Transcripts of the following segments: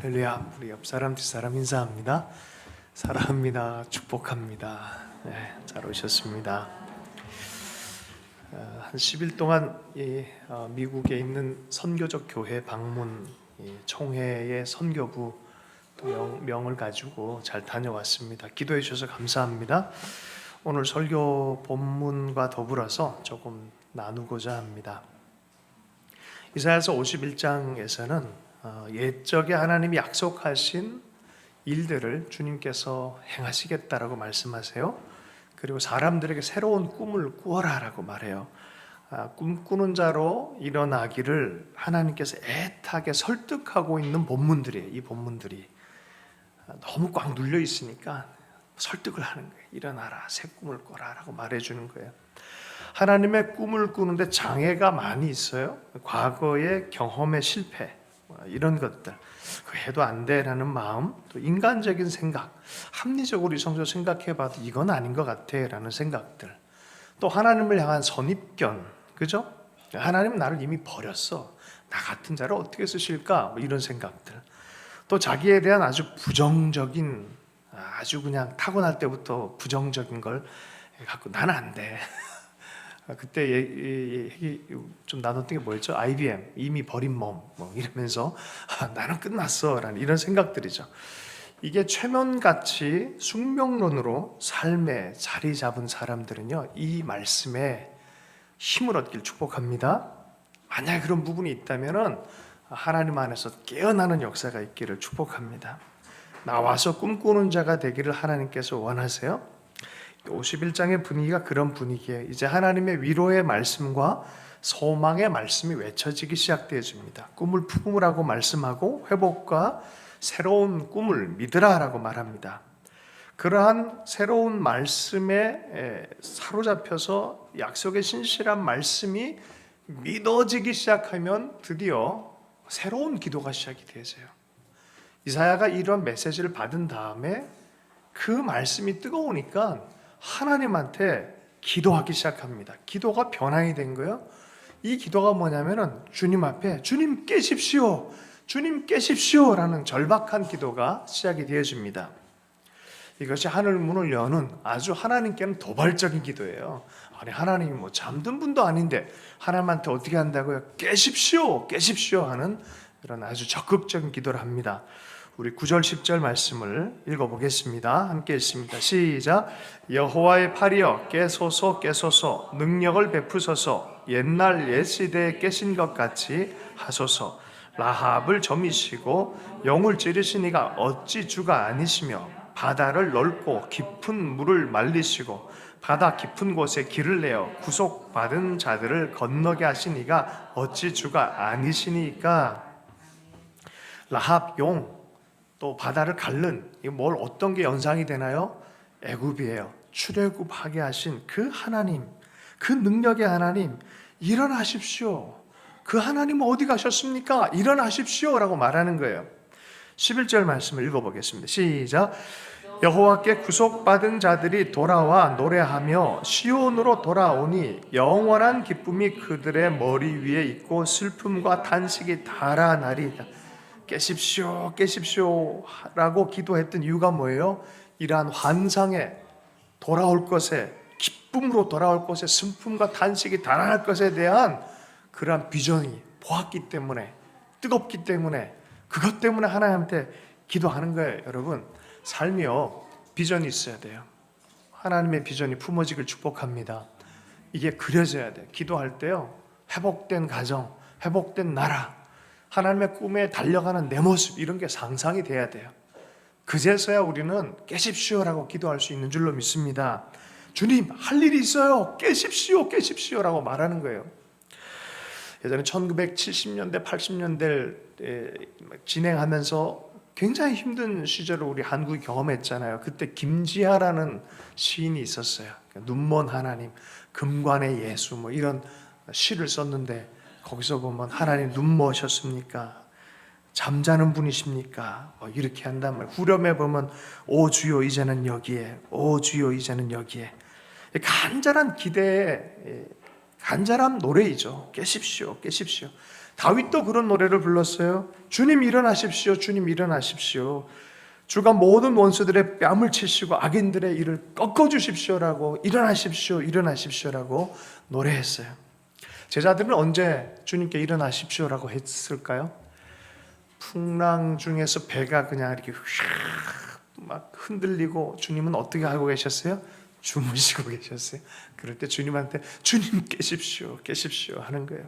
할렐루야. 우리 옆 사람 뒷사람 인사합니다. 사랑합니다. 축복합니다. 잘 오셨습니다. 한 10일 동안 미국에 있는 선교적 교회 방문 총회의 선교부 명을 가지고 잘 다녀왔습니다. 기도해 주셔서 감사합니다. 오늘 설교 본문과 더불어서 조금 나누고자 합니다. 이사야서 51장에서는 옛적에 하나님이 약속하신 일들을 주님께서 행하시겠다라고 말씀하세요. 그리고 사람들에게 새로운 꿈을 꾸어라라고 말해요. 꿈꾸는 자로 일어나기를 하나님께서 애타게 설득하고 있는 본문들이에요. 이 본문들이 너무 꽉 눌려 있으니까 설득을 하는 거예요. 일어나라, 새 꿈을 꿔라라고 말해주는 거예요. 하나님의 꿈을 꾸는데 장애가 많이 있어요. 과거의 경험의 실패, 이런 것들, 해도 안 돼라는 마음, 또 인간적인 생각, 합리적으로 이성적으로 생각해봐도 이건 아닌 것 같아라는 생각들, 또 하나님을 향한 선입견, 그죠? 하나님은 나를 이미 버렸어. 나 같은 자를 어떻게 쓰실까? 이런 생각들, 또 자기에 대한 아주 부정적인, 아주 그냥 타고날 때부터 부정적인 걸 갖고 나는 안 돼. 그때 좀 나눴던 게 뭐였죠? IBM, 이미 버린 몸, 이러면서 나는 끝났어 라는 이런 생각들이죠. 이게 최면같이 숙명론으로 삶에 자리 잡은 사람들은요, 이 말씀에 힘을 얻길 축복합니다. 만약에 그런 부분이 있다면 하나님 안에서 깨어나는 역사가 있기를 축복합니다. 나와서 꿈꾸는 자가 되기를 하나님께서 원하세요. 51장의 분위기가 그런 분위기예요. 이제 하나님의 위로의 말씀과 소망의 말씀이 외쳐지기 시작되어집니다. 꿈을 품으라고 말씀하고 회복과 새로운 꿈을 믿으라라고 말합니다. 그러한 새로운 말씀에 사로잡혀서 약속의 신실한 말씀이 믿어지기 시작하면 드디어 새로운 기도가 시작이 되어져요. 이사야가 이런 메시지를 받은 다음에 그 말씀이 뜨거우니까 하나님한테 기도하기 시작합니다. 기도가 변화이 된 거예요. 이 기도가 뭐냐면은 주님 앞에 주님 깨십시오, 주님 깨십시오 라는 절박한 기도가 시작이 되어집니다. 이것이 하늘 문을 여는 아주 하나님께는 도발적인 기도예요. 아니, 하나님이 뭐 잠든 분도 아닌데 하나님한테 어떻게 한다고요? 깨십시오, 깨십시오 하는 그런 아주 적극적인 기도를 합니다. 우리 9절 10절 말씀을 읽어보겠습니다. 함께 읽습니다. 시작. 여호와의 팔이여 깨소서 깨소서, 능력을 베푸소서, 옛날 옛 시대에 깨신 것 같이 하소서. 라합을 점이시고 영을 찌르신 이가 어찌 주가 아니시며, 바다를 넓고 깊은 물을 말리시고 바다 깊은 곳에 길을 내어 구속받은 자들을 건너게 하신 이가 어찌 주가 아니시니까. 라합 용, 또 바다를 갈른, 이거 뭘 어떤 게 연상이 되나요? 애굽이에요. 출애굽하게 하신 그 하나님, 그 능력의 하나님, 일어나십시오. 그 하나님 어디 가셨습니까? 일어나십시오 라고 말하는 거예요. 11절 말씀을 읽어보겠습니다. 시작. 여호와께 구속받은 자들이 돌아와 노래하며 시온으로 돌아오니 영원한 기쁨이 그들의 머리 위에 있고 슬픔과 탄식이 달아나리이다. 깨십시오, 깨십시오 라고 기도했던 이유가 뭐예요? 이러한 환상에 돌아올 것에, 기쁨으로 돌아올 것에, 슬픔과 탄식이 달아날 것에 대한 그러한 비전이 보았기 때문에, 뜨겁기 때문에, 그것 때문에 하나님한테 기도하는 거예요. 여러분, 삶이요, 비전이 있어야 돼요. 하나님의 비전이 품어지길 축복합니다. 이게 그려져야 돼요. 기도할 때요, 회복된 가정, 회복된 나라, 하나님의 꿈에 달려가는 내 모습, 이런 게 상상이 돼야 돼요. 그제서야 우리는 깨십시오라고 기도할 수 있는 줄로 믿습니다. 주님, 할 일이 있어요. 깨십시오, 깨십시오 라고 말하는 거예요. 예전에 1970년대, 80년대를 진행하면서 굉장히 힘든 시절을 우리 한국이 경험했잖아요. 그때 김지하라는 시인이 있었어요. 눈먼 하나님, 금관의 예수, 이런 시를 썼는데, 거기서 보면 하나님 눈머셨습니까? 잠자는 분이십니까? 이렇게 한단 말이에요. 후렴에 보면 오 주여 이제는 여기에, 오 주여 이제는 여기에. 간절한 기대에 간절한 노래이죠. 깨십시오, 깨십시오. 다윗도 그런 노래를 불렀어요. 주님 일어나십시오, 주님 일어나십시오. 주가 모든 원수들의 뺨을 치시고 악인들의 일을 꺾어주십시오라고, 일어나십시오, 일어나십시오라고 노래했어요. 제자들은 언제 주님께 일어나십시오라고 했을까요? 풍랑 중에서 배가 그냥 이렇게 막 흔들리고 주님은 어떻게 하고 계셨어요? 주무시고 계셨어요. 그럴 때 주님한테 주님 깨십시오, 깨십시오 하는 거예요.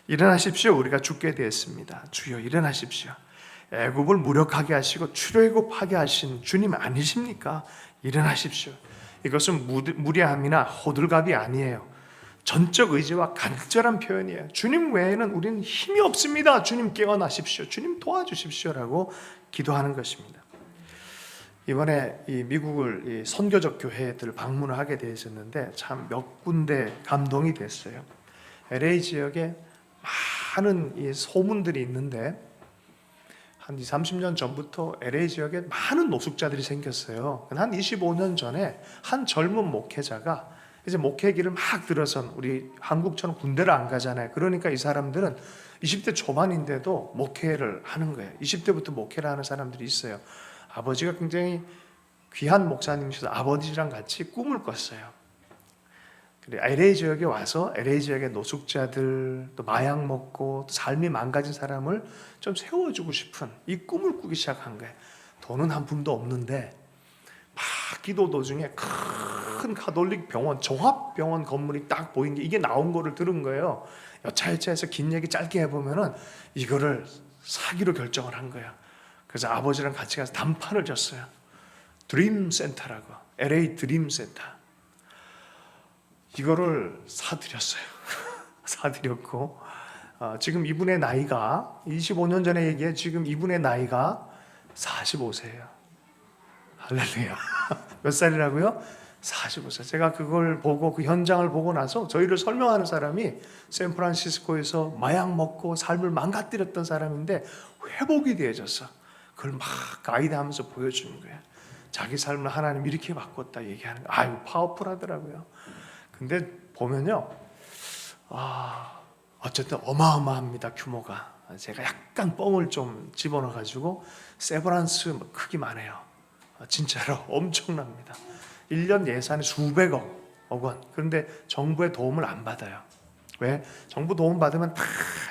일어나십시오, 우리가 죽게 되었습니다. 주여 일어나십시오. 애굽을 무력하게 하시고 출애굽하게 하신 주님 아니십니까? 일어나십시오. 이것은 무례함이나 호들갑이 아니에요. 전적 의지와 간절한 표현이에요. 주님 외에는 우리는 힘이 없습니다. 주님 깨어나십시오. 주님 도와주십시오라고 기도하는 것입니다. 이번에 이 미국을 이 선교적 교회들 방문을 하게 되었는데 참 몇 군데 감동이 됐어요. LA 지역에 많은 이 소문들이 있는데 한 20, 30년 전부터 LA 지역에 많은 노숙자들이 생겼어요. 한 25년 전에 한 젊은 목회자가 이제 목회기를 막 들어선, 우리 한국처럼 군대를 안 가잖아요. 그러니까 이 사람들은 20대 초반인데도 목회를 하는 거예요. 20대부터 목회를 하는 사람들이 있어요. 아버지가 굉장히 귀한 목사님이셔서 아버지랑 같이 꿈을 꿨어요. LA 지역에 와서 LA 지역의 노숙자들, 또 마약 먹고 또 삶이 망가진 사람을 좀 세워주고 싶은 이 꿈을 꾸기 시작한 거예요. 돈은 한 푼도 없는데 막 기도 도중에 큰 가톨릭 병원, 종합병원 건물이 딱 보인 게, 이게 나온 거를 들은 거예요. 여차여차해서 긴 얘기 짧게 해보면은 이거를 사기로 결정을 한 거예요. 그래서 아버지랑 같이 가서 단판을 졌어요. 드림 센터라고, LA 드림 센터. 이거를 사드렸어요. 사드렸고 지금 이분의 나이가 25년 전에 얘기해, 지금 이분의 나이가 45세예요. 할렐루야. 몇 살이라고요? 45세. 제가 그걸 보고, 그 현장을 보고 나서 저희를 설명하는 사람이 샌프란시스코에서 마약 먹고 삶을 망가뜨렸던 사람인데 회복이 되어졌어. 그걸 막 가이드하면서 보여주는 거예요. 자기 삶을 하나님 이렇게 바꿨다 얘기하는 거예요. 아유, 파워풀하더라고요. 근데 보면요, 어쨌든 어마어마합니다, 규모가. 제가 약간 뻥을 좀 집어넣어가지고 세브란스 크기만 해요. 진짜로 엄청납니다. 1년 예산이 수백억 원. 그런데 정부의 도움을 안 받아요. 왜? 정부 도움 받으면 다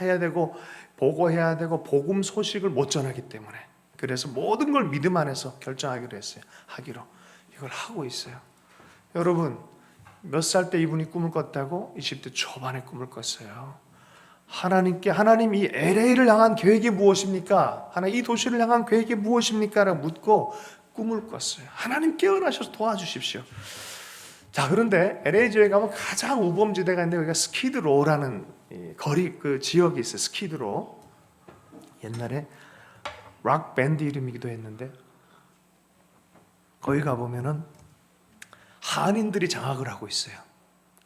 해야 되고 보고해야 되고 복음 소식을 못 전하기 때문에. 그래서 모든 걸 믿음 안에서 결정하기로 했어요. 하기로. 이걸 하고 있어요. 여러분, 몇 살 때 이분이 꿈을 꿨다고? 20대 초반에 꿈을 꿨어요. 하나님 이 LA를 향한 계획이 무엇입니까? 하나님 이 도시를 향한 계획이 무엇입니까? 라고 묻고 꿈을 꿨어요. 하나님 깨어나셔서 도와주십시오. 자, 그런데 LA 지역에 가면 가장 우범지대가 있는데 여기가 스키드로라는 거리, 그 지역이 있어요. 스키드로. 옛날에 락 밴드 이름이기도 했는데 거기 가보면은 한인들이 장악을 하고 있어요.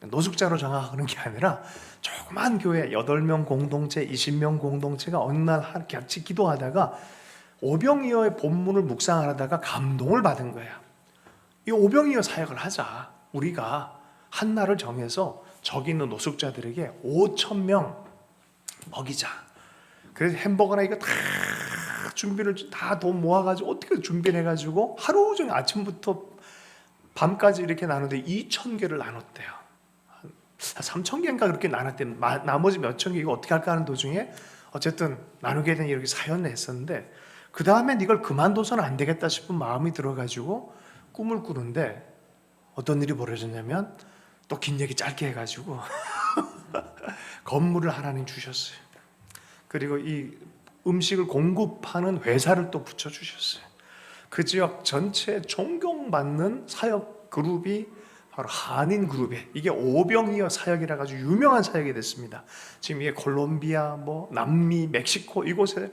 노숙자로 장악하는 게 아니라 조그만 교회 8명 공동체, 20명 공동체가 어느 날 같이 기도하다가 오병이어의 본문을 묵상하다가 감동을 받은 거야. 이 오병이어 사역을 하자. 우리가 한 날을 정해서 저기 있는 노숙자들에게 5,000명 먹이자. 그래서 햄버거나 이거 다 준비를 다 돈 모아가지고 어떻게 준비를 해가지고 하루 종일 아침부터 밤까지 이렇게 나누는데 2,000개를 나눴대요. 3,000개인가 그렇게 나눴대. 나머지 몇 천 개 이거 어떻게 할까 하는 도중에 어쨌든 나누게 된 이렇게 사연을 했었는데, 그 다음엔 이걸 그만둬서는 안 되겠다 싶은 마음이 들어가지고 꿈을 꾸는데 어떤 일이 벌어졌냐면, 또 긴 얘기 짧게 해가지고 건물을 하나님 주셨어요. 그리고 이 음식을 공급하는 회사를 또 붙여주셨어요. 그 지역 전체에 존경받는 사역 그룹이 바로 한인 그룹이에요. 이게 오병이어 사역이라 가지고 유명한 사역이 됐습니다. 지금 이게 콜롬비아, 남미, 멕시코 이곳에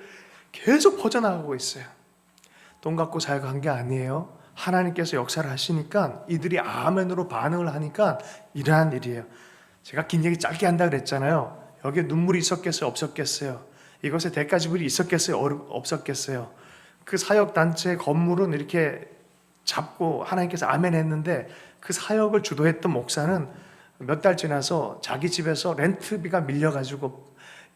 계속 퍼져나가고 있어요. 돈 갖고 사역한 게 아니에요. 하나님께서 역사를 하시니까 이들이 아멘으로 반응을 하니까 일어난 일이에요. 제가 긴 얘기 짧게 한다 그랬잖아요. 여기에 눈물이 있었겠어요? 없었겠어요? 이것에 대가 지불이 있었겠어요? 없었겠어요? 그 사역단체의 건물은 이렇게 잡고 하나님께서 아멘 했는데 그 사역을 주도했던 목사는 몇 달 지나서 자기 집에서 렌트비가 밀려가지고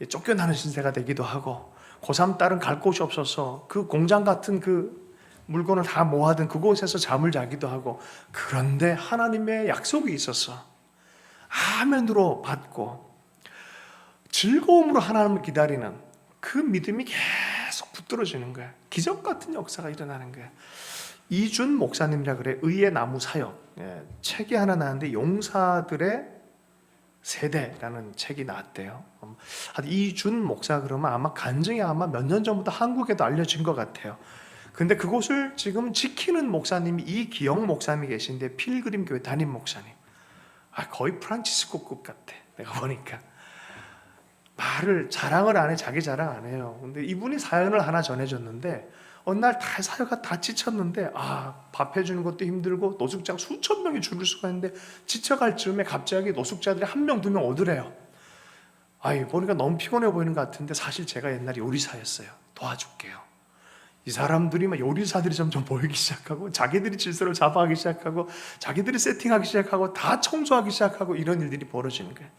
쫓겨나는 신세가 되기도 하고, 고3 딸은 갈 곳이 없어서 그 공장 같은 그 물건을 다 모아둔 그곳에서 잠을 자기도 하고, 그런데 하나님의 약속이 있어서 아멘으로 받고 즐거움으로 하나님을 기다리는 그 믿음이 계속 붙들어지는 거야. 기적 같은 역사가 일어나는 거야. 이준 목사님이라 그래. 의의 나무 사역, 책이 하나 나왔는데 용사들의 세대라는 책이 나왔대요. 이준 목사 그러면 아마 간증이 아마 몇 년 전부터 한국에도 알려진 것 같아요. 근데 그곳을 지금 지키는 목사님이 이기영 목사님이 계신데, 필그림 교회 담임 목사님. 거의 프란치스코급 같아. 내가 보니까 말을 자랑을 안 해. 자기 자랑 안 해요. 근데 이분이 사연을 하나 전해줬는데, 어느 날 다 사역가 다 지쳤는데, 밥 해주는 것도 힘들고 노숙자 수천 명이 줄을 수가 있는데, 지쳐갈 즈음에 갑자기 노숙자들이 한 명, 두 명 오더래요. 보니까 너무 피곤해 보이는 것 같은데, 사실 제가 옛날에 요리사였어요. 도와줄게요. 이 사람들이 막 요리사들이 점점 보이기 시작하고, 자기들이 질서를 잡아가기 시작하고, 자기들이 세팅하기 시작하고, 다 청소하기 시작하고, 이런 일들이 벌어지는 거예요.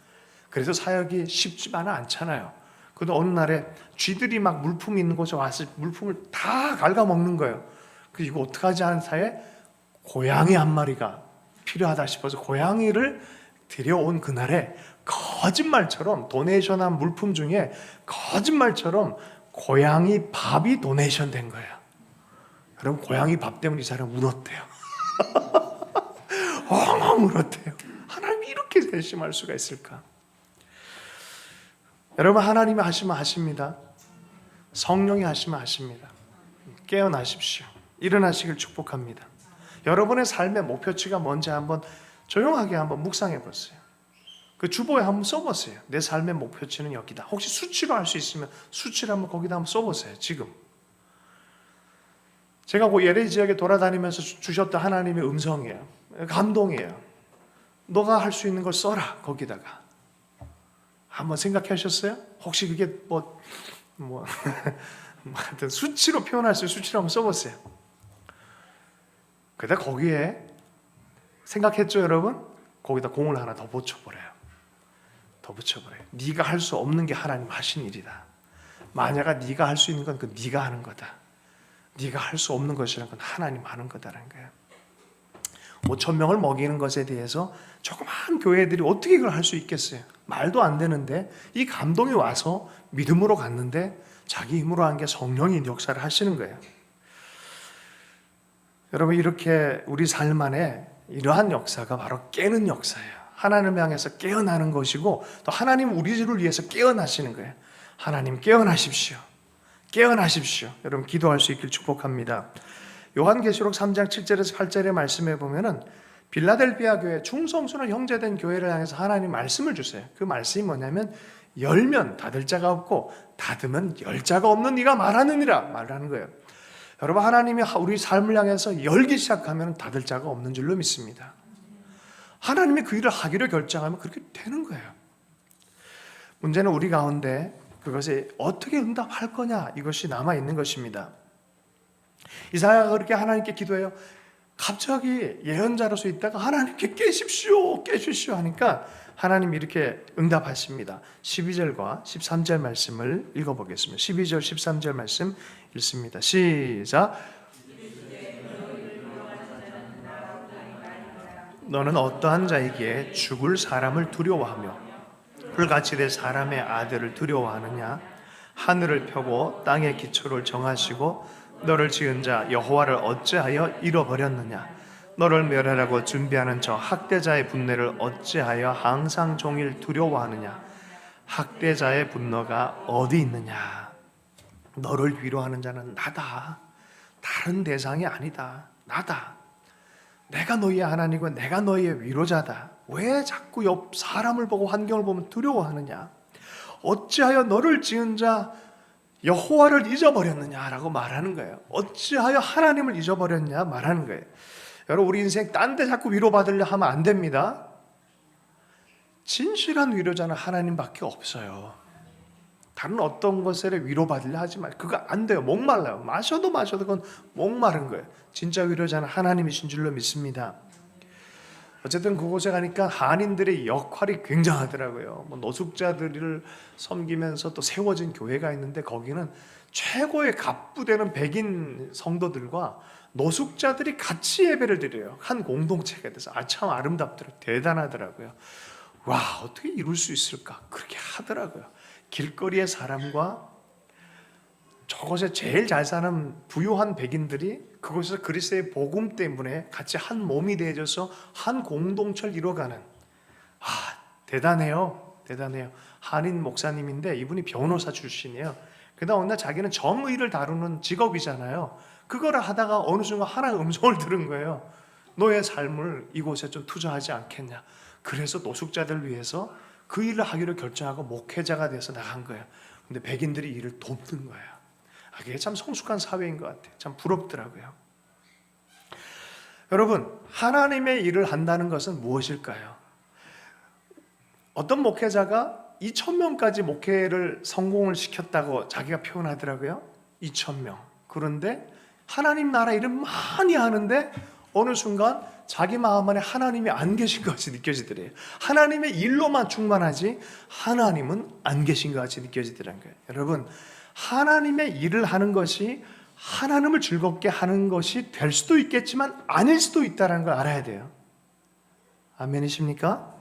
그래서 사역이 쉽지만은 않잖아요. 그런데 어느 날에 쥐들이 막 물품 있는 곳에 와서 물품을 다 갉아먹는 거예요. 그래서 이거 어떡하지 하는 사이에 고양이 한 마리가 필요하다 싶어서 고양이를 데려온 그날에 거짓말처럼 도네이션한 물품 중에 거짓말처럼 고양이 밥이 도네이션 된 거예요. 여러분, 고양이 밥 때문에 이 사람 울었대요. 엉엉 울었대요. 하나님이 이렇게 세심할 수가 있을까? 여러분, 하나님이 하시면 하십니다. 성령이 하시면 하십니다. 깨어나십시오. 일어나시길 축복합니다. 여러분의 삶의 목표치가 뭔지 한번 조용하게 한번 묵상해 보세요. 그 주보에 한번 써보세요. 내 삶의 목표치는 여기다. 혹시 수치로 할 수 있으면 수치를 한번 거기다 한번 써보세요. 지금 제가 그 LA 지역에 돌아다니면서 주셨던 하나님의 음성이에요. 감동이에요. 너가 할 수 있는 걸 써라. 거기다가 한번 생각하셨어요? 혹시 그게 하여튼 수치로 표현할 수 있는 수치로 한번 써보세요. 그러다 거기에 생각했죠, 여러분? 거기다 공을 하나 더 붙여버려요. 네가 할 수 없는 게 하나님 하신 일이다. 만약에 네가 할 수 있는 건 그 네가 하는 거다. 네가 할 수 없는 것이란 건 하나님 하는 거다라는 거예요. 5,000명을 먹이는 것에 대해서 조그만 교회들이 어떻게 이걸 할 수 있겠어요? 말도 안 되는데 이 감동이 와서 믿음으로 갔는데 자기 힘으로 한 게 성령이 역사를 하시는 거예요. 여러분, 이렇게 우리 삶 안에 이러한 역사가 바로 깨는 역사예요. 하나님을 향해서 깨어나는 것이고, 또 하나님 우리를 위해서 깨어나시는 거예요. 하나님 깨어나십시오. 깨어나십시오. 여러분, 기도할 수 있길 축복합니다. 요한계시록 3장 7절에서 8절의 말씀에 보면은 빌라델비아 교회, 중성수는 형제된 교회를 향해서 하나님 말씀을 주세요. 그 말씀이 뭐냐면, 열면 닫을 자가 없고 닫으면 열 자가 없는 네가 말하느니라 말하는 거예요. 여러분, 하나님이 우리 삶을 향해서 열기 시작하면 닫을 자가 없는 줄로 믿습니다. 하나님이 그 일을 하기로 결정하면 그렇게 되는 거예요. 문제는 우리 가운데 그것에 어떻게 응답할 거냐, 이것이 남아있는 것입니다. 이사야가 그렇게 하나님께 기도해요. 갑자기 예언자로서 있다가 하나님께 깨십시오 하니까 하나님이 이렇게 응답하십니다. 12절과 13절 말씀을 읽어보겠습니다. 12절 13절 말씀 읽습니다. 시작. 너는 어떠한 자이기에 죽을 사람을 두려워하며 불같이 될 사람의 아들을 두려워하느냐? 하늘을 펴고 땅의 기초를 정하시고 너를 지은 자 여호와를 어찌하여 잃어버렸느냐? 너를 멸하라고 준비하는 저 학대자의 분노를 어찌하여 항상 종일 두려워하느냐? 학대자의 분노가 어디 있느냐? 너를 위로하는 자는 나다. 다른 대상이 아니다. 나다. 내가 너희의 하나님이고 내가 너희의 위로자다. 왜 자꾸 옆 사람을 보고 환경을 보면 두려워하느냐? 어찌하여 너를 지은 자 여호와를 잊어버렸느냐라고 말하는 거예요. 어찌하여 하나님을 잊어버렸냐 말하는 거예요. 여러분, 우리 인생 딴 데 자꾸 위로받으려 하면 안 됩니다. 진실한 위로자는 하나님밖에 없어요. 다른 어떤 것에 위로받으려 하지 말고, 그거 안 돼요. 목말라요. 마셔도 그건 목마른 거예요. 진짜 위로자는 하나님이신 줄로 믿습니다. 어쨌든 그곳에 가니까 한인들의 역할이 굉장하더라고요. 뭐 노숙자들을 섬기면서 또 세워진 교회가 있는데 거기는 최고의 갑부되는 백인 성도들과 노숙자들이 같이 예배를 드려요. 한 공동체가 돼서 참 아름답더라고요. 대단하더라고요. 와, 어떻게 이룰 수 있을까? 그렇게 하더라고요. 길거리의 사람과 저곳에 제일 잘 사는 부유한 백인들이 그곳에서 그리스도의 복음 때문에 같이 한 몸이 되어져서 한 공동체를 이뤄가는, 대단해요. 대단해요. 한인 목사님인데 이분이 변호사 출신이에요. 그러다 어느 날 자기는 정의를 다루는 직업이잖아요. 그거를 하다가 어느 순간 하나의 음성을 들은 거예요. 너의 삶을 이곳에 좀 투자하지 않겠냐. 그래서 노숙자들 위해서 그 일을 하기로 결정하고 목회자가 돼서 나간 거예요. 근데 백인들이 이를 돕는 거예요. 그게 참 성숙한 사회인 것 같아요. 참 부럽더라고요. 여러분, 하나님의 일을 한다는 것은 무엇일까요? 어떤 목회자가 2,000명까지 목회를 성공을 시켰다고 자기가 표현하더라고요. 2,000명. 그런데 하나님 나라 일을 많이 하는데 어느 순간 자기 마음 안에 하나님이 안 계신 것 같이 느껴지더래요. 하나님의 일로만 충만하지 하나님은 안 계신 것 같이 느껴지더라는 거예요. 여러분, 하나님의 일을 하는 것이 하나님을 즐겁게 하는 것이 될 수도 있겠지만 아닐 수도 있다는 걸 알아야 돼요. 아멘이십니까?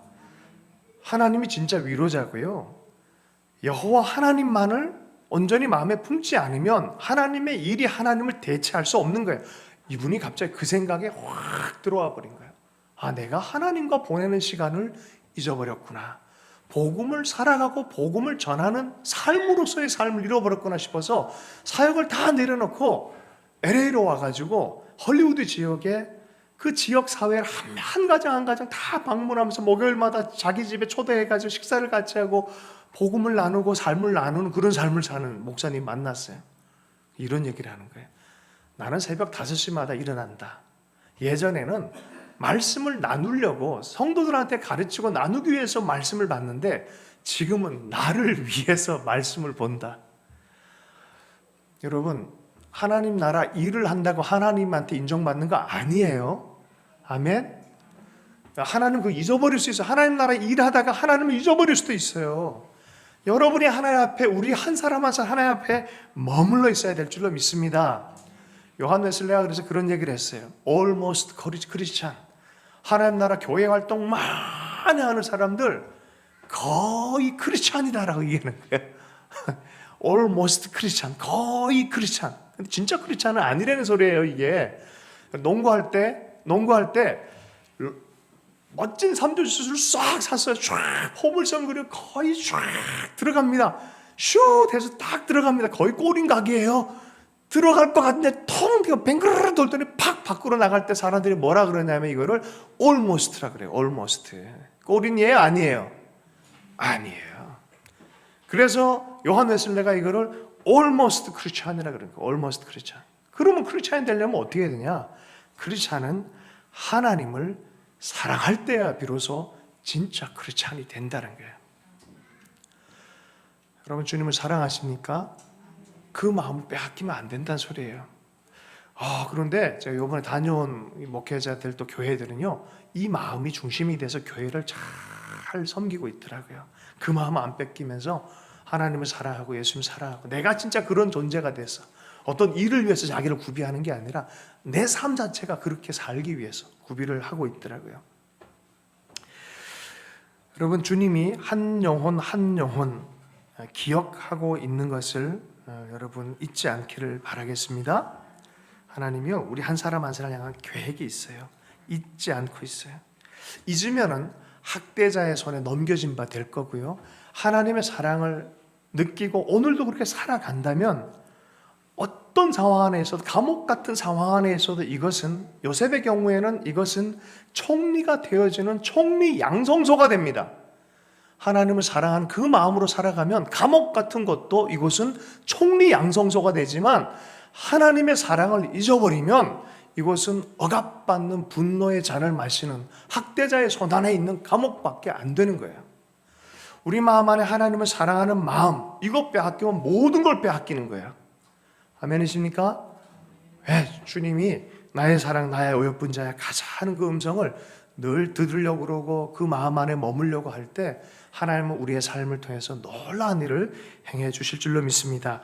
하나님이 진짜 위로자고요. 여호와 하나님만을 온전히 마음에 품지 않으면 하나님의 일이 하나님을 대체할 수 없는 거예요. 이분이 갑자기 그 생각에 확 들어와 버린 거예요. 내가 하나님과 보내는 시간을 잊어버렸구나. 복음을 살아가고 복음을 전하는 삶으로서의 삶을 잃어버렸구나 싶어서 사역을 다 내려놓고 LA로 와가지고 헐리우드 지역에 그 지역 사회를 한 가정 한 가정 다 방문하면서 목요일마다 자기 집에 초대해가지고 식사를 같이 하고 복음을 나누고 삶을 나누는 그런 삶을 사는 목사님 만났어요. 이런 얘기를 하는 거예요. 나는 새벽 5시마다 일어난다. 예전에는 말씀을 나누려고 성도들한테 가르치고 나누기 위해서 말씀을 받는데 지금은 나를 위해서 말씀을 본다. 여러분, 하나님 나라 일을 한다고 하나님한테 인정받는 거 아니에요. 아멘? 하나님 그거 잊어버릴 수 있어요. 하나님 나라 일하다가 하나님을 잊어버릴 수도 있어요. 여러분이 하나님 앞에, 우리 한 사람 한 사람 하나님 앞에 머물러 있어야 될 줄로 믿습니다. 요한 웨슬레가 그래서 그런 얘기를 했어요. Almost Christian. 하나님 나라 교회 활동 많이 하는 사람들 거의 크리스찬이다라고 얘기하는 거예요. Almost Christian. 거의 크리스찬. 근데 진짜 크리스찬은 아니라는 소리예요, 이게. 농구할 때 멋진 3점 슛을 싹 샀어요. 쫙 포물선 그리고 거의 쫙 들어갑니다. 슛 해서 딱 들어갑니다. 거의 골인 각이에요. 들어갈 것 같은데 통 뱅그르르 돌더니 팍 밖으로 나갈 때 사람들이 뭐라 그러냐면 이거를 almost라 그래요. almost. 골인이에요? 아니에요? 아니에요. 그래서 요한 웨슬레가 이거를 almost 크리스찬이라 그러는 거예요. almost 크리스찬. 그러면 크리스찬이 되려면 어떻게 해야 되냐? 크리스찬은 하나님을 사랑할 때야 비로소 진짜 크리스찬이 된다는 거예요. 여러분, 주님을 사랑하십니까? 그 마음을 빼앗기면 안 된다는 소리예요. 그런데 제가 이번에 다녀온 목회자들 또 교회들은요, 이 마음이 중심이 돼서 교회를 잘 섬기고 있더라고요. 그 마음을 안 뺏기면서 하나님을 사랑하고 예수님 사랑하고 내가 진짜 그런 존재가 돼서 어떤 일을 위해서 자기를 구비하는 게 아니라 내 삶 자체가 그렇게 살기 위해서 구비를 하고 있더라고요. 여러분, 주님이 한 영혼 한 영혼 기억하고 있는 것을 여러분 잊지 않기를 바라겠습니다. 하나님이요, 우리 한 사람 한 사람 향한 계획이 있어요. 잊지 않고 있어요. 잊으면은 학대자의 손에 넘겨진 바 될 거고요. 하나님의 사랑을 느끼고 오늘도 그렇게 살아간다면 어떤 상황 안에서도, 감옥 같은 상황 안에서도 이것은, 요셉의 경우에는 이것은 총리가 되어지는 총리 양성소가 됩니다. 하나님을 사랑하는 그 마음으로 살아가면 감옥 같은 것도 이곳은 총리 양성소가 되지만 하나님의 사랑을 잊어버리면 이곳은 억압받는 분노의 잔을 마시는 학대자의 손 안에 있는 감옥밖에 안 되는 거예요. 우리 마음 안에 하나님을 사랑하는 마음, 이것 빼앗기면 모든 걸 빼앗기는 거예요. 아멘이십니까? 주님이 나의 사랑, 나의 어여쁜 자야 가자 하는 그 음성을 늘 들으려고 그러고 그 마음 안에 머물려고 할 때 하나님은 우리의 삶을 통해서 놀라운 일을 행해 주실 줄로 믿습니다.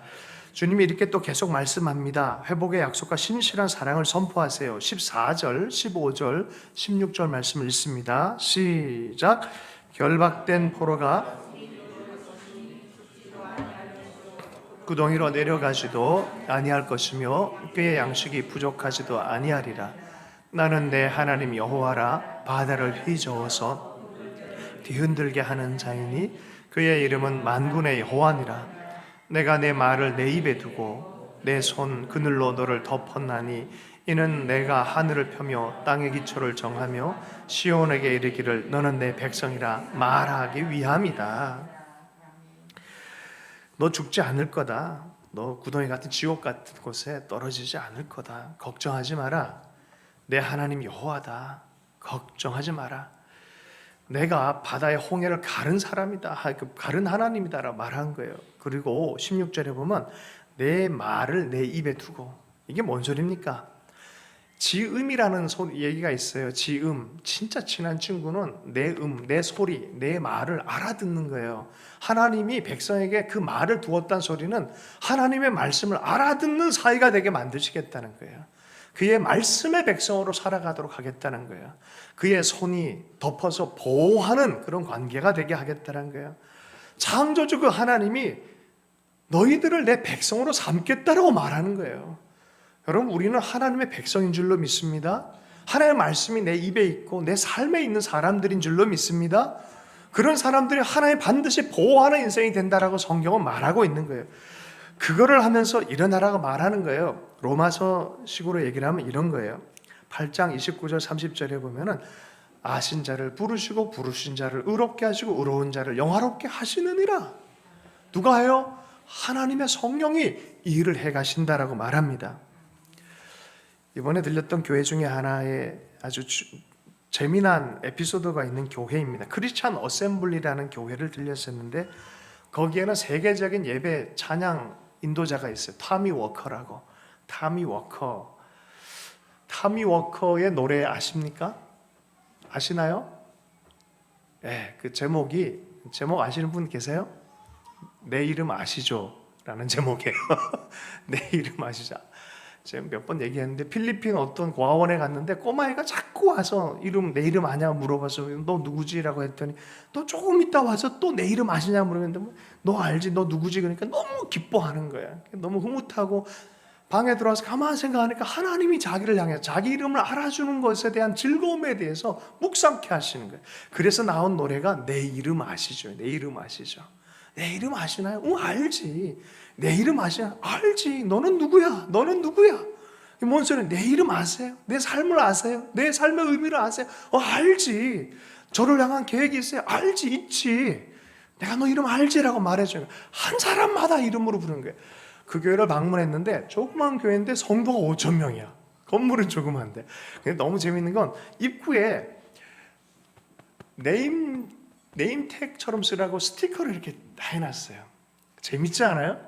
주님이 이렇게 또 계속 말씀합니다. 회복의 약속과 신실한 사랑을 선포하세요. 14절, 15절, 16절 말씀을 읽습니다. 시작. 결박된 포로가 구덩이로 내려가지도 아니할 것이며 그의 양식이 부족하지도 아니하리라. 나는 내 하나님 여호와라. 바다를 휘저어서 뒤흔들게 하는 자이니 그의 이름은 만군의 여호와니라. 내가 내 말을 내 입에 두고 내 손 그늘로 너를 덮었나니 이는 내가 하늘을 펴며 땅의 기초를 정하며 시온에게 이르기를 너는 내 백성이라 말하기 위함이다. 너 죽지 않을 거다. 너 구덩이 같은 지옥 같은 곳에 떨어지지 않을 거다. 걱정하지 마라. 내 하나님 여호와다. 걱정하지 마라. 내가 바다의 홍해를 가른 사람이다. 가른 하나님이다라고 말한 거예요. 그리고 16절에 보면 내 말을 내 입에 두고, 이게 뭔 소리입니까? 지음이라는 얘기가 있어요. 지음. 진짜 친한 친구는 내 소리, 내 말을 알아듣는 거예요. 하나님이 백성에게 그 말을 두었다는 소리는 하나님의 말씀을 알아듣는 사이가 되게 만드시겠다는 거예요. 그의 말씀의 백성으로 살아가도록 하겠다는 거예요. 그의 손이 덮어서 보호하는 그런 관계가 되게 하겠다는 거예요. 창조주 그 하나님이 너희들을 내 백성으로 삼겠다라고 말하는 거예요. 여러분, 우리는 하나님의 백성인 줄로 믿습니다. 하나님의 말씀이 내 입에 있고 내 삶에 있는 사람들인 줄로 믿습니다. 그런 사람들이 하나님 반드시 보호하는 인생이 된다라고 성경은 말하고 있는 거예요. 그거를 하면서 일어나라고 말하는 거예요. 로마서식으로 얘기를 하면 이런 거예요. 8장 29절 30절에 보면은 아신 자를 부르시고 부르신 자를 의롭게 하시고 의로운 자를 영화롭게 하시느니라. 누가 해요? 하나님의 성령이 이 일을 해 가신다라고 말합니다. 이번에 들렸던 교회 중에 하나의 아주 재미난 에피소드가 있는 교회입니다. 크리스찬 어셈블리라는 교회를 들렸었는데 거기에는 세계적인 예배 찬양 인도자가 있어요. 타미 워커라고. 타미 워커의 노래 아십니까? 아시나요? 네, 그 제목 아시는 분 계세요? 내 이름 아시죠? 라는 제목이에요. 내 이름 아시죠? 제가 몇 번 얘기했는데 필리핀 어떤 고아원에 갔는데 꼬마애가 자꾸 와서 내 이름 아냐 물어봐서 너 누구지라고 했더니 또 조금 있다 와서 또 내 이름 아시냐 물었는데 너 알지? 너 누구지? 그러니까 너무 기뻐하는 거야. 너무 흐뭇하고 방에 들어와서 가만히 생각하니까 하나님이 자기를 향해 자기 이름을 알아주는 것에 대한 즐거움에 대해서 묵상케 하시는 거예요. 그래서 나온 노래가 내 이름 아시죠? 내 이름 아시죠? 내 이름 아시나요? 응, 알지. 내 이름 아시나요? 알지. 너는 누구야? 너는 누구야? 뭔 소리야? 내 이름 아세요? 내 삶을 아세요? 내 삶의 의미를 아세요? 알지. 저를 향한 계획이 있어요? 알지, 있지. 내가 너 이름 알지라고 말해줘요. 한 사람마다 이름으로 부르는 거예요. 그 교회를 방문했는데 조그만 교회인데 성도가 5,000명이야. 건물은 조그만데. 근데 너무 재밌는 건 입구에 네임택처럼 쓰라고 스티커를 이렇게 다 해놨어요. 재밌지 않아요?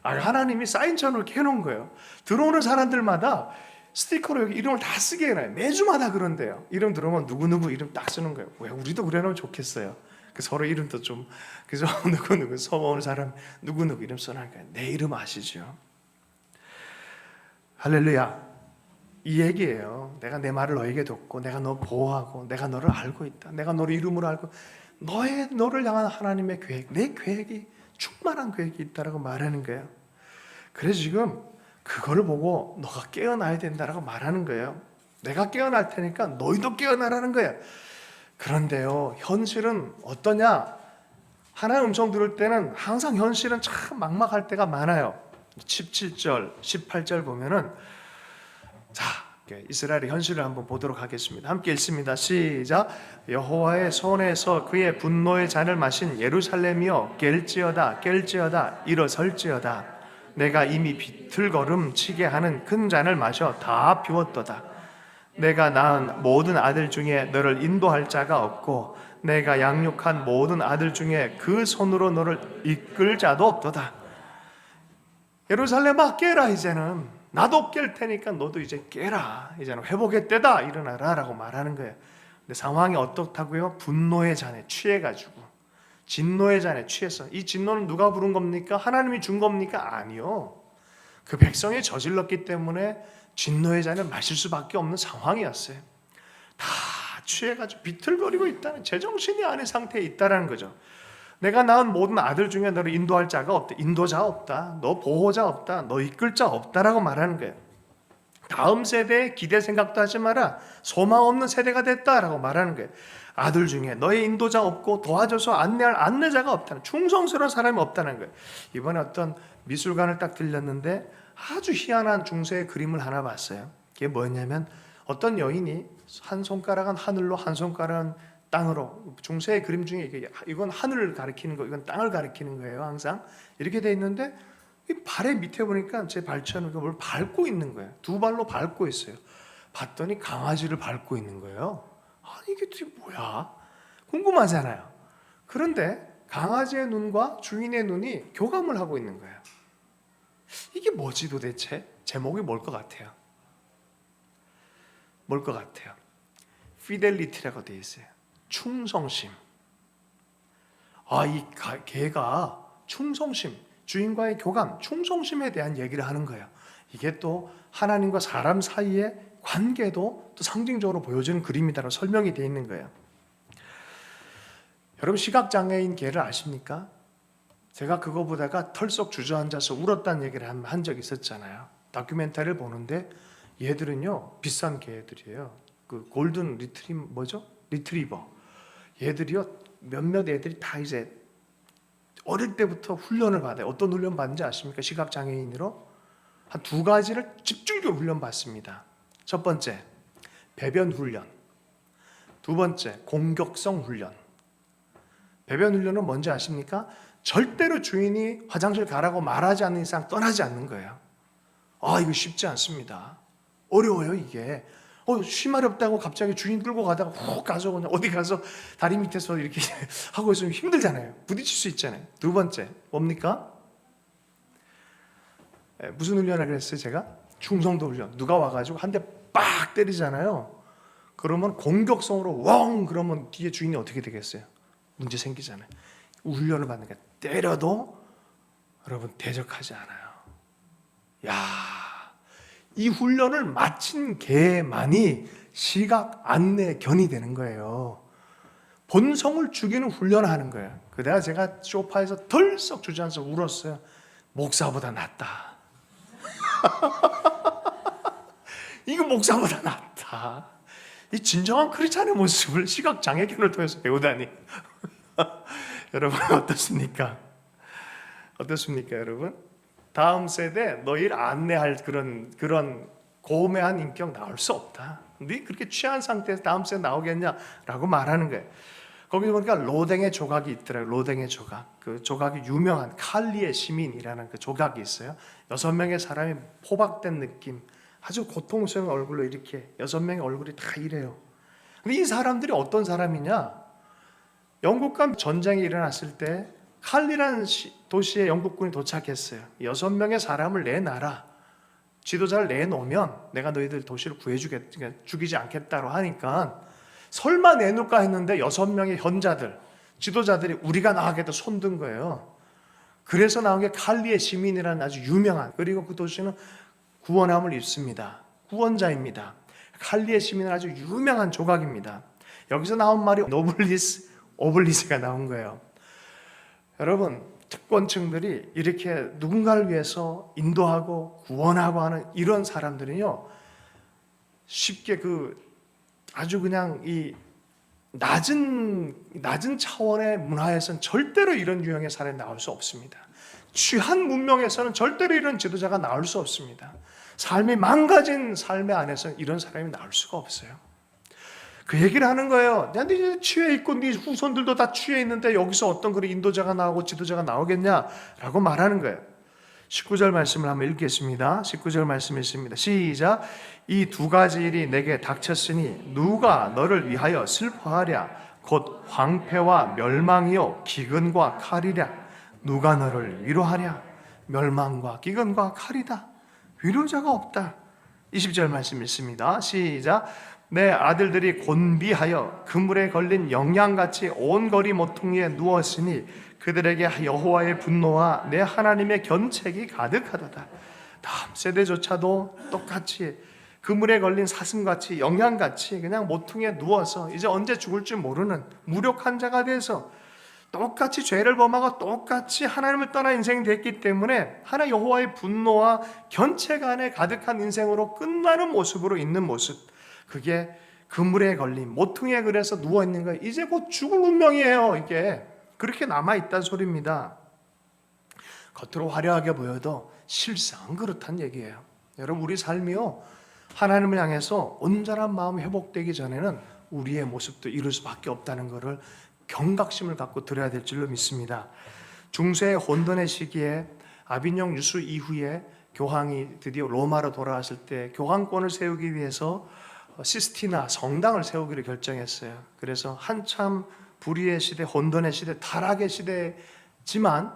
하나님이 사인처럼 이렇게 해놓은 거예요. 들어오는 사람들마다 스티커로 여기 이름을 다 쓰게 해놔요. 매주마다 그런데요. 이름 들어오면 누구누구 이름 딱 쓰는 거예요. 왜 우리도 그래놓으면 좋겠어요. 서로 이름도 좀, 그래서 누구누구 서먹은 사람 누구누구 이름 써놓은 거예요. 내 이름 아시죠? 할렐루야. 이 얘기예요. 내가 내 말을 너에게 뒀고 내가 너 보호하고 내가 너를 알고 있다. 내가 너를 이름으로 알고 너를 향한 하나님의 계획, 내 계획이 충만한 계획이 있다라고 말하는 거예요. 그래서 지금 그거를 보고 너가 깨어나야 된다라고 말하는 거예요. 내가 깨어날 테니까 너희도 깨어나라는 거예요. 그런데요, 현실은 어떠냐? 하나의 음성 들을 때는 항상 현실은 참 막막할 때가 많아요. 17절, 18절 보면은 자, 이스라엘의 현실을 한번 보도록 하겠습니다. 함께 읽습니다. 시작. 여호와의 손에서 그의 분노의 잔을 마신 예루살렘이여 깰지어다 일어설지어다. 내가 이미 비틀거름 치게 하는 큰 잔을 마셔 다 비웠도다. 내가 낳은 모든 아들 중에 너를 인도할 자가 없고 내가 양육한 모든 아들 중에 그 손으로 너를 이끌 자도 없도다. 예루살렘아 깨라. 이제는 나도 깰 테니까 너도 이제 깨라. 이제는 회복의 때다. 일어나라 라고 말하는 거예요. 근데 상황이 어떻다고요? 분노의 잔에 취해가지고, 진노의 잔에 취해서. 이 진노는 누가 부른 겁니까? 하나님이 준 겁니까? 아니요. 그 백성이 저질렀기 때문에 진노의 잔을 마실 수밖에 없는 상황이었어요. 다 취해가지고 비틀거리고 있다는, 제정신이 아닌 상태에 있다는 거죠. 내가 낳은 모든 아들 중에 너를 인도할 자가 없다. 인도자 없다. 너 보호자 없다. 너 이끌 자 없다라고 말하는 거예요. 다음 세대에 기댈 생각도 하지 마라. 소망 없는 세대가 됐다라고 말하는 거예요. 아들 중에 너의 인도자 없고 도와줘서 안내할 안내자가 없다는, 충성스러운 사람이 없다는 거예요. 이번에 어떤 미술관을 딱 들렸는데 아주 희한한 중세의 그림을 하나 봤어요. 그게 뭐냐면 어떤 여인이 한 손가락은 하늘로 한 손가락은 땅으로, 중세의 그림 중에 이건 하늘을 가리키는 거, 이건 땅을 가리키는 거예요. 항상 이렇게 돼 있는데 이 발의 밑에 보니까 제 발처럼 뭘 밟고 있는 거예요. 두 발로 밟고 있어요. 봤더니 강아지를 밟고 있는 거예요. 아니 이게 도대체 뭐야? 궁금하잖아요. 그런데 강아지의 눈과 주인의 눈이 교감을 하고 있는 거예요. 이게 뭐지 도대체? 제목이 뭘 것 같아요? 뭘 것 같아요? 피델리티라고 되어 있어요. 충성심. 이 개가 충성심, 주인과의 교감, 충성심에 대한 얘기를 하는 거예요. 이게 또 하나님과 사람 사이의 관계도 또 상징적으로 보여주는 그림이다라고 설명이 되어 있는 거예요. 여러분 시각장애인 개를 아십니까? 제가 그거 보다가 털썩 주저앉아서 울었다는 얘기를 한 적이 있었잖아요. 다큐멘터리를 보는데 얘들은요 비싼 개들이에요. 그 골든 리트리버. 얘들이요 몇몇 애들이 다 이제 어릴 때부터 훈련을 받아요. 어떤 훈련 받는지 아십니까? 시각장애인으로 한 두 가지를 집중적으로 훈련 받습니다. 첫 번째 배변 훈련, 두 번째 공격성 훈련. 배변 훈련은 뭔지 아십니까? 절대로 주인이 화장실 가라고 말하지 않는 이상 떠나지 않는 거예요. 이거 쉽지 않습니다. 어려워요 이게. 쉬말이 없다고 갑자기 주인 끌고 가다가 훅 가서 그냥 어디 가서 다리 밑에서 이렇게 하고 있으면 힘들잖아요. 부딪힐 수 있잖아요. 두 번째 뭡니까? 무슨 훈련을 그랬어요 제가? 충성도 훈련. 누가 와가지고 한 대 빡 때리잖아요. 그러면 공격성으로 웡 그러면 뒤에 주인이 어떻게 되겠어요? 문제 생기잖아요. 훈련을 받는 게 때려도 여러분 대적하지 않아요. 이 훈련을 마친 개만이 시각 안내 견이 되는 거예요. 본성을 죽이는 훈련을 하는 거예요. 그래야 제가 소파에서 덜썩 주저앉아서 울었어요. 목사보다 낫다. 이거 목사보다 낫다. 이 진정한 크리스찬의 모습을 시각장애견을 통해서 배우다니. 여러분 어떻습니까? 어떻습니까 여러분? 다음 세대 너희를 안내할 그런 고매한 인격 나올 수 없다. 네 그렇게 취한 상태에서 다음 세대 나오겠냐라고 말하는 거예요. 거기 보니까 로댕의 조각이 있더라고요. 로댕의 조각. 그 조각이 유명한 칼리의 시민이라는 그 조각이 있어요. 6명의 사람이 포박된 느낌, 아주 고통스러운 얼굴로 이렇게 6명의 얼굴이 다 이래요. 근데 이 사람들이 어떤 사람이냐? 영국과 전쟁이 일어났을 때 칼리라는 도시에 영국군이 도착했어요. 6명의 사람을 내놔라. 지도자를 내놓으면 내가 너희들 도시를 구해주겠다, 죽이지 않겠다고 하니까 설마 내놓을까 했는데 6명의 현자들, 지도자들이 우리가 나가겠다 손든 거예요. 그래서 나온 게 칼리의 시민이라는 아주 유명한, 그리고 그 도시는 구원함을 입습니다. 구원자입니다. 칼리의 시민은 아주 유명한 조각입니다. 여기서 나온 말이 노블리스 오블리스가 나온 거예요. 여러분 특권층들이 이렇게 누군가를 위해서 인도하고 구원하고 하는 이런 사람들은요 쉽게 아주 그냥 이 낮은 차원의 문화에서는 절대로 이런 유형의 사람이 나올 수 없습니다. 취한 문명에서는 절대로 이런 지도자가 나올 수 없습니다. 삶이 망가진 삶의 안에서는 이런 사람이 나올 수가 없어요. 그 얘기를 하는 거예요. 네 취해 있고 네 후손들도 다 취해 있는데 여기서 어떤 그런 인도자가 나오고 지도자가 나오겠냐라고 말하는 거예요. 19절 말씀을 한번 읽겠습니다. 19절 말씀 있습니다. 시작. 이 두 가지 일이 내게 닥쳤으니 누가 너를 위하여 슬퍼하랴. 곧 황폐와 멸망이요 기근과 칼이랴. 누가 너를 위로하랴. 멸망과 기근과 칼이다. 위로자가 없다. 20절 말씀 있습니다. 시작. 내 아들들이 곤비하여 그물에 걸린 영양같이 온 거리 모퉁이에 누웠으니 그들에게 여호와의 분노와 내 하나님의 견책이 가득하도다. 다음 세대조차도 똑같이 그물에 걸린 사슴같이 영양같이 그냥 모퉁이에 누워서 이제 언제 죽을지 모르는 무력한 자가 돼서 똑같이 죄를 범하고 똑같이 하나님을 떠나 인생이 됐기 때문에 하나 여호와의 분노와 견책 안에 가득한 인생으로 끝나는 모습으로 있는 모습, 그게 그물에 걸린 모퉁이에 그래서 누워있는 거예요. 이제 곧 죽을 운명이에요. 이게 그렇게 남아있다는 소리입니다. 겉으로 화려하게 보여도 실상은 그렇단 얘기예요. 여러분, 우리 삶이요, 하나님을 향해서 온전한 마음이 회복되기 전에는 우리의 모습도 이룰 수밖에 없다는 것을 경각심을 갖고 들어야 될 줄로 믿습니다. 중세의 혼돈의 시기에 아빈용 유수 이후에 교황이 드디어 로마로 돌아왔을 때 교황권을 세우기 위해서 시스티나 성당을 세우기로 결정했어요. 그래서 한참 불의의 시대, 혼돈의 시대, 타락의 시대지만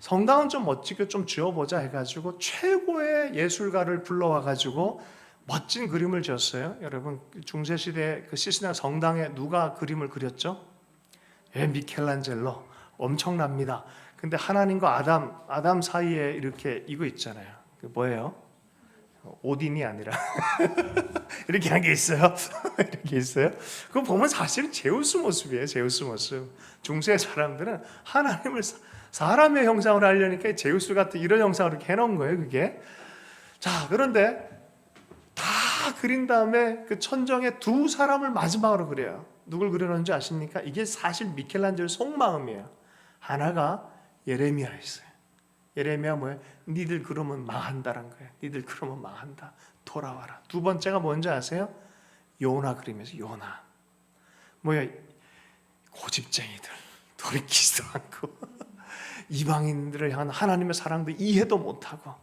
성당은 좀 멋지게 좀 지어보자 해가지고 최고의 예술가를 불러와가지고 멋진 그림을 지었어요. 여러분, 중세시대 그 시스티나 성당에 누가 그림을 그렸죠? 미켈란젤로. 엄청납니다. 근데 하나님과 아담 사이에 이렇게 이거 있잖아요. 그 뭐예요? 오딘이 아니라 이렇게 한 게 있어요. 이렇게 있어요. 그거 보면 사실은 제우스 모습이에요. 제우스 모습. 중세 사람들은 하나님을 사람의 형상으로 하려니까 제우스 같은 이런 형상으로 이렇게 해놓은 거예요. 그게. 자, 그런데 다 그린 다음에 그 천정에 두 사람을 마지막으로 그려요. 누굴 그려놓은지 아십니까? 이게 사실 미켈란젤로 속마음이에요. 하나가 예레미야였어요. 예레미야 뭐예요? 니들 그러면 망한다는 거예요. 니들 그러면 망한다. 돌아와라. 두 번째가 뭔지 아세요? 요나 그림에서 요나. 뭐야? 고집쟁이들. 돌이키지도 않고 이방인들을 향한 하나님의 사랑도 이해도 못하고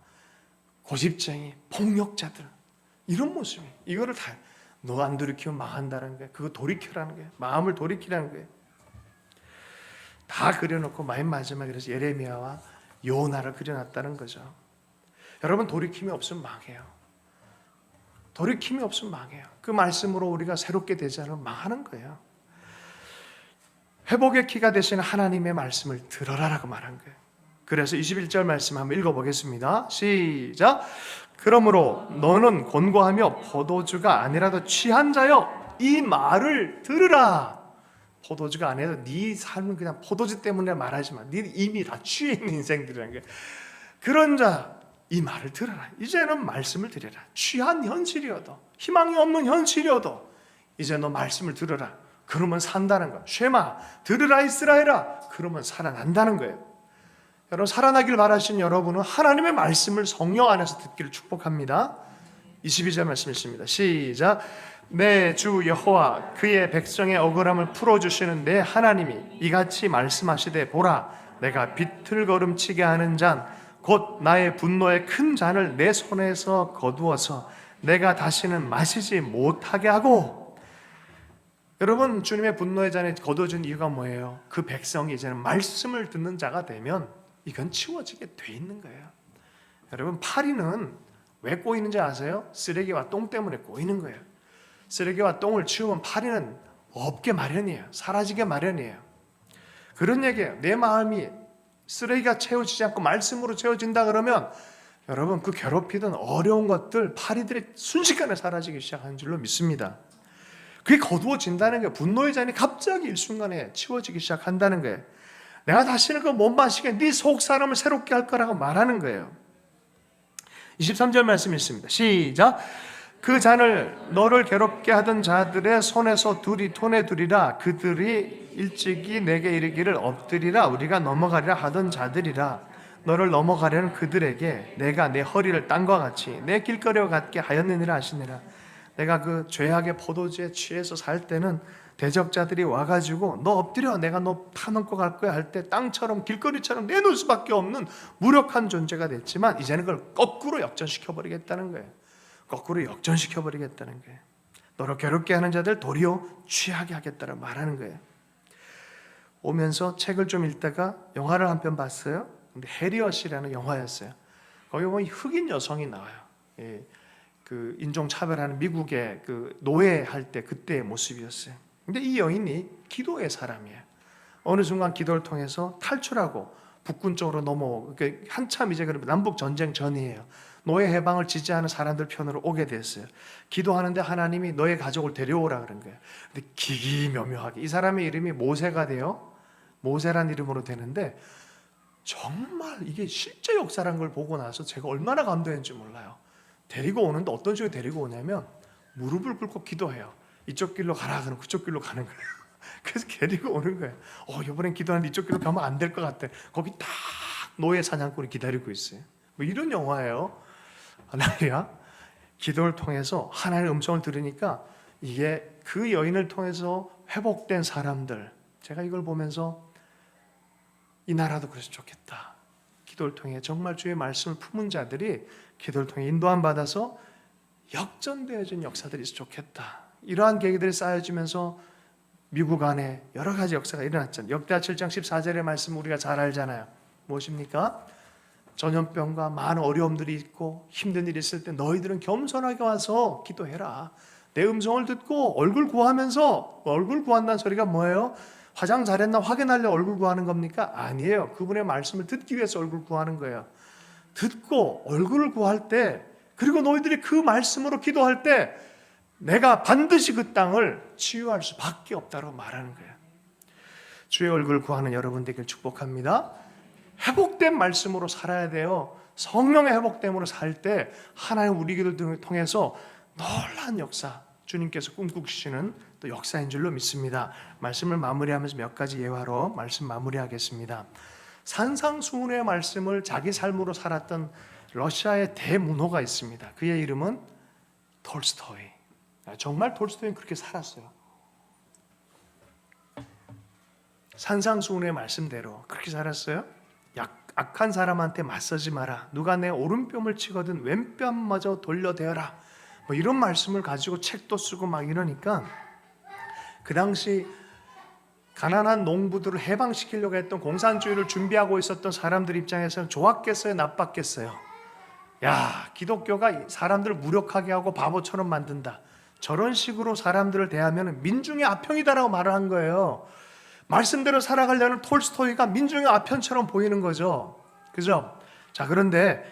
고집쟁이, 폭력자들. 이런 모습이. 이거를 다 너 안 돌이키면 망한다는 거예요. 그거 돌이키라는 거예요. 마음을 돌이키라는 거예요. 다 그려놓고 맨 마지막에 그래서 예레미야와 요나를 그려놨다는 거죠. 여러분, 돌이킴이 없으면 망해요. 돌이킴이 없으면 망해요. 그 말씀으로 우리가 새롭게 되지 않으면 망하는 거예요. 회복의 키가 되시는 하나님의 말씀을 들어라라고 말한 거예요. 그래서 21절 말씀 한번 읽어보겠습니다. 시작. 그러므로 너는 곤고하며 포도주가 아니라도 취한 자여 이 말을 들으라. 포도주가 아니라도 네 삶은 그냥 포도주 때문에 말하지 마. 네 이미 다 취해 있는 인생들이라는 게. 그런 자 이 말을 들어라. 이제는 말씀을 들으라. 취한 현실이어도 희망이 없는 현실이어도 이제 너 말씀을 들으라. 그러면 산다는 거야. 쉐마 들으라 이스라엘아. 그러면 살아난다는 거예요. 여러분, 살아나길 바라신 여러분은 하나님의 말씀을 성령 안에서 듣기를 축복합니다. 22절 말씀 있습니다. 시작. 내 주 여호와 그의 백성의 억울함을 풀어주시는 내 하나님이 이같이 말씀하시되 보라 내가 비틀거름치게 하는 잔 곧 나의 분노의 큰 잔을 내 손에서 거두어서 내가 다시는 마시지 못하게 하고. 여러분, 주님의 분노의 잔에 거두어진 이유가 뭐예요? 그 백성이 이제는 말씀을 듣는 자가 되면 이건 치워지게 돼 있는 거예요. 여러분, 파리는 왜 꼬이는지 아세요? 쓰레기와 똥 때문에 꼬이는 거예요. 쓰레기와 똥을 치우면 파리는 없게 마련이에요. 사라지게 마련이에요. 그런 얘기예요. 내 마음이 쓰레기가 채워지지 않고 말씀으로 채워진다 그러면 여러분, 그 괴롭히던 어려운 것들 파리들이 순식간에 사라지기 시작하는 줄로 믿습니다. 그게 거두어진다는 거예요. 분노의 잔이 갑자기 일순간에 치워지기 시작한다는 거예요. 내가 다시는 그거 못 마시게 네 속 사람을 새롭게 할 거라고 말하는 거예요. 23절 말씀 있습니다. 시작. 그 잔을 너를 괴롭게 하던 자들의 손에서 둘이 손에 두리라. 그들이 일찍이 내게 이르기를 엎드리라 우리가 넘어가리라 하던 자들이라. 너를 넘어가려는 그들에게 내가 내 허리를 땅과 같이 내 길거리와 같게 하였느니라 하시니라. 내가 그 죄악의 포도주에 취해서 살 때는 대적자들이 와가지고 너 엎드려 내가 너 파넘고 갈 거야 할 때 땅처럼 길거리처럼 내놓을 수밖에 없는 무력한 존재가 됐지만 이제는 그걸 거꾸로 역전시켜버리겠다는 거예요. 거꾸로 역전시켜버리겠다는 거예요. 너를 괴롭게 하는 자들 도리어 취하게 하겠다고 말하는 거예요. 오면서 책을 좀 읽다가 영화를 한 편 봤어요. 근데 해리엇이라는 영화였어요. 거기 보면 흑인 여성이 나와요. 그 인종차별하는 미국의 그 노예할 때 그때의 모습이었어요. 근데 이 여인이 기도의 사람이에요. 어느 순간 기도를 통해서 탈출하고 북군 쪽으로 넘어오고, 한참 이제 남북 전쟁 전이에요. 노예 해방을 지지하는 사람들 편으로 오게 됐어요. 기도하는데 하나님이 너의 가족을 데려오라 그런 거예요. 근데 기기묘묘하게 이 사람의 이름이 모세가 돼요. 모세란 이름으로 되는데, 정말 이게 실제 역사란 걸 보고 나서 제가 얼마나 감동했는지 몰라요. 데리고 오는데 어떤 식으로 데리고 오냐면 무릎을 꿇고 기도해요. 이쪽 길로 가라 그러면 그쪽 길로 가는 거예요. 그래서 데리고 오는 거예요. 이번엔 기도하는데 이쪽 길로 가면 안 될 것 같아. 거기 딱 노예 사냥꾼이 기다리고 있어요. 뭐 이런 영화예요. 할렐루야. 기도를 통해서 하나님의 음성을 들으니까 이게 그 여인을 통해서 회복된 사람들, 제가 이걸 보면서 이 나라도 그래서 좋겠다. 기도를 통해 정말 주의 말씀을 품은 자들이 기도를 통해 인도함 받아서 역전되어진 역사들이 있어 좋겠다. 이러한 계기들이 쌓여지면서 미국 안에 여러 가지 역사가 일어났잖아요. 역대하 7장 14절의 말씀 우리가 잘 알잖아요. 무엇입니까? 전염병과 많은 어려움들이 있고 힘든 일이 있을 때 너희들은 겸손하게 와서 기도해라. 내 음성을 듣고 얼굴 구하면서, 얼굴 구한다는 소리가 뭐예요? 화장 잘했나 확인하려 얼굴 구하는 겁니까? 아니에요. 그분의 말씀을 듣기 위해서 얼굴 구하는 거예요. 듣고 얼굴을 구할 때, 그리고 너희들이 그 말씀으로 기도할 때 내가 반드시 그 땅을 치유할 수밖에 없다고 말하는 거예요. 주의 얼굴 구하는 여러분 되길 축복합니다. 회복된 말씀으로 살아야 돼요. 성령의 회복됨으로 살 때 하나님 우리 기도를 통해서 놀라운 역사, 주님께서 꿈꾸시는 또 역사인 줄로 믿습니다. 말씀을 마무리하면서 몇 가지 예화로 말씀 마무리하겠습니다. 산상수훈의 말씀을 자기 삶으로 살았던 러시아의 대문호가 있습니다. 그의 이름은 톨스토이. 정말 톨스토이는 그렇게 살았어요. 산상수훈의 말씀대로 그렇게 살았어요. 악한 사람한테 맞서지 마라. 누가 내 오른뼘을 치거든 왼뼘마저 돌려대어라. 뭐 이런 말씀을 가지고 책도 쓰고 막 이러니까 그 당시 가난한 농부들을 해방시키려고 했던 공산주의를 준비하고 있었던 사람들 입장에서는 좋았겠어요? 나빴겠어요? 야, 기독교가 사람들을 무력하게 하고 바보처럼 만든다. 저런 식으로 사람들을 대하면 민중의 아편이다라고 말을 한 거예요. 말씀대로 살아가려는 톨스토이가 민중의 아편처럼 보이는 거죠. 그죠? 자, 그런데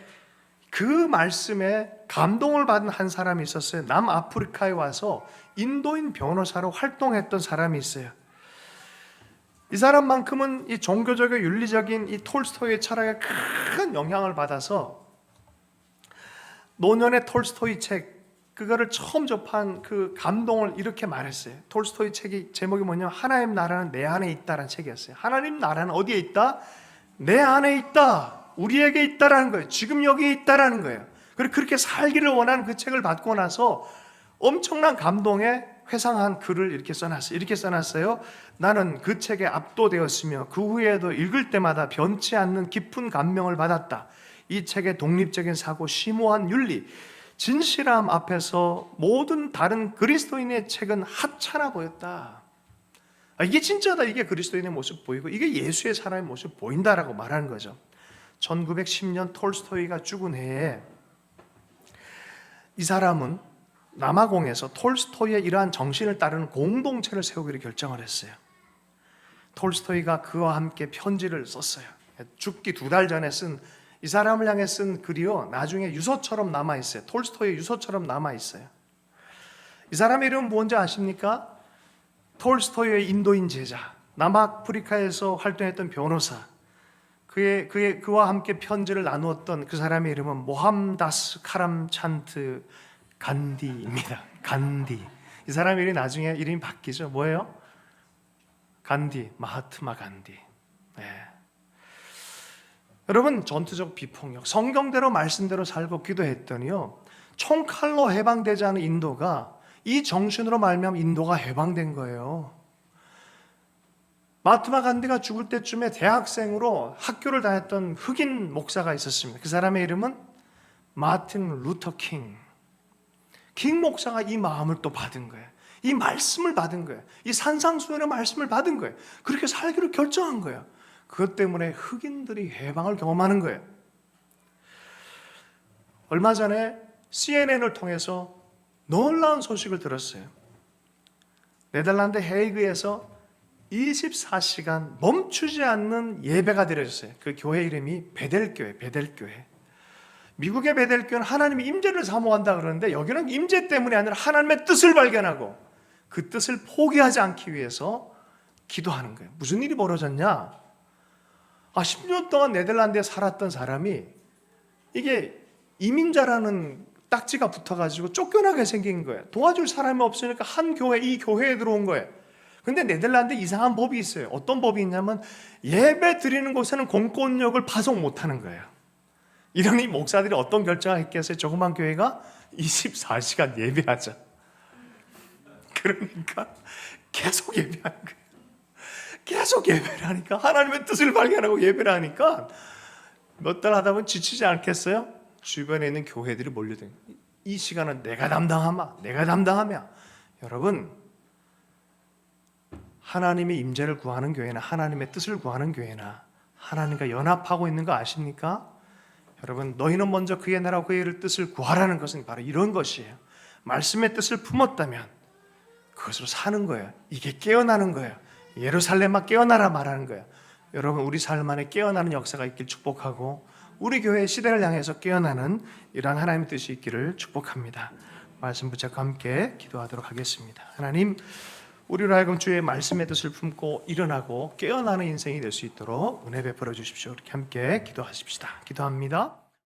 그 말씀에 감동을 받은 한 사람이 있었어요. 남아프리카에 와서 인도인 변호사로 활동했던 사람이 있어요. 이 사람만큼은 이 종교적이고 윤리적인 이 톨스토이의 철학에 큰 영향을 받아서 노년의 톨스토이 책, 그거를 처음 접한 그 감동을 이렇게 말했어요. 톨스토이 책이 제목이 뭐냐면 하나님 나라는 내 안에 있다라는 책이었어요. 하나님 나라는 어디에 있다? 내 안에 있다. 우리에게 있다라는 거예요. 지금 여기에 있다라는 거예요. 그리고 그렇게 살기를 원하는 그 책을 받고 나서 엄청난 감동에 회상한 글을 이렇게 써놨어요. 이렇게 써놨어요. 나는 그 책에 압도되었으며 그 후에도 읽을 때마다 변치 않는 깊은 감명을 받았다. 이 책의 독립적인 사고, 심오한 윤리, 진실함 앞에서 모든 다른 그리스도인의 책은 하찮아 보였다. 이게 진짜다. 이게 그리스도인의 모습 보이고 이게 예수의 사람의 모습 보인다라고 말하는 거죠. 1910년 톨스토이가 죽은 해에 이 사람은 남아공에서 톨스토이의 이러한 정신을 따르는 공동체를 세우기로 결정을 했어요. 톨스토이가 그와 함께 편지를 썼어요. 죽기 2달 전에 쓴, 이 사람을 향해 쓴 글이요, 나중에 유서처럼 남아있어요. 톨스토이의 유서처럼 남아있어요. 이 사람의 이름은 뭔지 아십니까? 톨스토이의 인도인 제자, 남아프리카에서 활동했던 변호사, 그와 함께 편지를 나누었던 그 사람의 이름은 모함다스 카람찬트 간디입니다. 간디. 이 사람의 이름이 나중에 이름이 바뀌죠. 뭐예요? 간디, 마하트마 간디. 네. 여러분, 전투적 비폭력, 성경대로 말씀대로 살고 기도했더니요, 총칼로 해방되지 않은 인도가 이 정신으로 말미암아 인도가 해방된 거예요. 마하트마 간디가 죽을 때쯤에 대학생으로 학교를 다녔던 흑인 목사가 있었습니다. 그 사람의 이름은 마틴 루터 킹. 킹 목사가 이 마음을 또 받은 거예요. 이 말씀을 받은 거예요. 이 산상수훈의 말씀을 받은 거예요. 그렇게 살기로 결정한 거예요. 그것 때문에 흑인들이 해방을 경험하는 거예요. 얼마 전에 CNN을 통해서 놀라운 소식을 들었어요. 네덜란드 헤이그에서 24시간 멈추지 않는 예배가 드려졌어요. 그 교회 이름이 베델교회, 베델교회. 미국의 베델교회는 하나님의 임재를 사모한다 그러는데 여기는 임재 때문이 아니라 하나님의 뜻을 발견하고 그 뜻을 포기하지 않기 위해서 기도하는 거예요. 무슨 일이 벌어졌냐? 10년 동안 네덜란드에 살았던 사람이 이게 이민자라는 딱지가 붙어가지고 쫓겨나게 생긴 거예요. 도와줄 사람이 없으니까 한 교회, 이 교회에 들어온 거예요. 근데 네덜란드에 이상한 법이 있어요. 어떤 법이 있냐면 예배 드리는 곳에는 공권력을 파송 못하는 거예요. 이러니 목사들이 어떤 결정을 했겠어요? 조그만 교회가 24시간 예배하자. 그러니까 계속 예배하는 거예요. 계속 예배를 하니까 하나님의 뜻을 발견하고 예배를 하니까 몇 달 하다 보면 지치지 않겠어요? 주변에 있는 교회들이 몰려든 이 시간은 내가 담당하며 여러분 하나님의 임재를 구하는 교회나 하나님의 뜻을 구하는 교회나 하나님과 연합하고 있는 거 아십니까? 여러분 너희는 먼저 그의 나라와 그의 일을 뜻을 구하라는 것은 바로 이런 것이에요. 말씀의 뜻을 품었다면 그것으로 사는 거예요. 이게 깨어나는 거예요. 예루살렘아 깨어나라 말하는 거예요. 여러분 우리 삶 안에 깨어나는 역사가 있길 축복하고 우리 교회의 시대를 향해서 깨어나는 이러한 하나님의 뜻이 있기를 축복합니다. 말씀 붙잡고 함께 기도하도록 하겠습니다. 하나님 우리로 하여금 주의 말씀의 뜻을 품고 일어나고 깨어나는 인생이 될 수 있도록 은혜 베풀어 주십시오. 이렇게 함께 기도하십시다. 기도합니다.